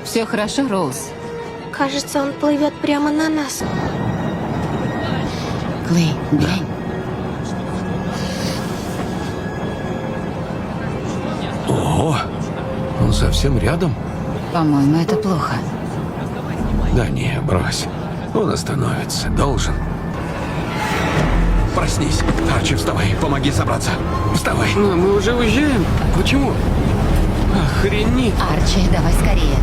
Все хорошо, Роуз? Кажется, он плывет прямо на нас. Клей, глянь. Ого, он совсем рядом? По-моему, это плохо. Да не, брось. Он остановится, должен. Проснись. Арчи, вставай, помоги собраться. Вставай. Но мы уже уезжаем. Почему? Охренеть. Арчи, давай скорее.